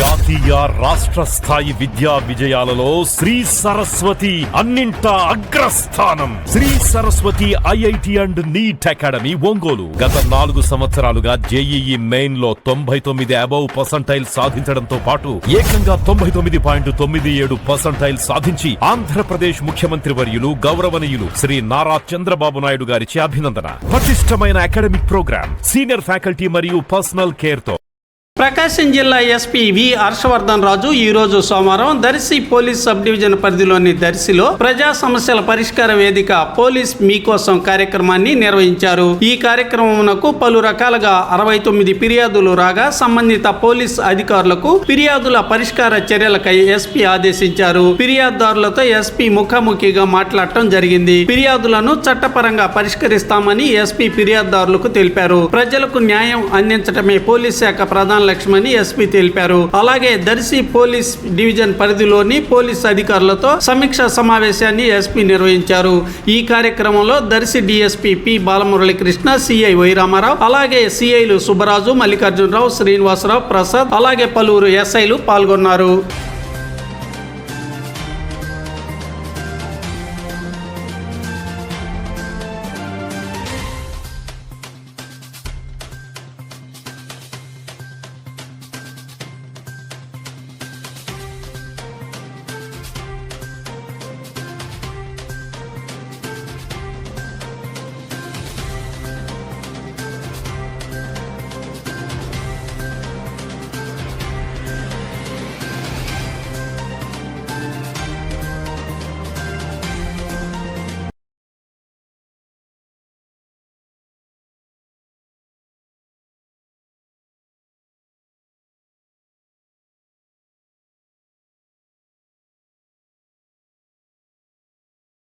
జాతీయ రాష్ట్ర స్థాయి విద్యా విజయాలలో శ్రీ సరస్వతి అన్నింటా అగ్రస్థానం. Shri Saraswati IIT and NEET academy Ongole గత 4 సంవత్సరాలుగా జేఈఈ మెయిన్ లో 99 అబౌవ్ పర్సంటైల్ సాధించడంతో పాటు ఏకంగా 99.97% సాధించి ఆంధ్రప్రదేశ్ ముఖ్యమంత్రి వర్యులు గౌరవనీయులు శ్రీ నారా చంద్రబాబు నాయుడు గారిచే అభినందన. పటిష్టమైన అకాడమిక్ ప్రోగ్రామ్, సీనియర్ ఫ్యాకల్టీ మరియు పర్సనల్ కేర్ తో ప్రకాశం జిల్లా ఎస్పీ వి హర్షవర్ధన్ రాజు ఈ రోజు సోమవారం దర్శి పోలీస్ సబ్ డివిజన్ పరిధిలోని దర్శిలో ప్రజా సమస్యల పరిష్కార వేదిక పోలీస్ మీకోసం కార్యక్రమాన్ని నిర్వహించారు. ఈ కార్యక్రమమునకు పలు రకాలుగా 69 ఫిర్యాదులు రాగా సంబంధిత పోలీస్ అధికారులకు ఫిర్యాదుల పరిష్కార చర్యలకై ఎస్పీ ఆదేశించారు. ఫిర్యాదుదారులతో ఎస్పీ ముఖాముఖిగా మాట్లాడటం జరిగింది. ఫిర్యాదులను చట్టపరంగా పరిష్కరిస్తామని ఎస్పీ ఫిర్యాదుదారులకు తెలిపారు. ప్రజలకు న్యాయం అందించడమే పోలీస్ శాఖ ప్రధాన లక్ష్యమని ఎస్పీ తెలిపారు. అలాగే దర్శి పోలీస్ డివిజన్ పరిధిలోని పోలీస్ అధికారులతో సమీక్ష సమావేశాన్ని ఎస్పీ నిర్వహించారు. ఈ కార్యక్రమంలో Darsi DSP P Balamuralikrishna, CI Y Ramarao, అలాగే సిఐలు సుబ్బరాజు, మల్లికార్జునరావు, శ్రీనివాసరావు, ప్రసాద్, అలాగే పలువురు ఎస్ఐలు పాల్గొన్నారు.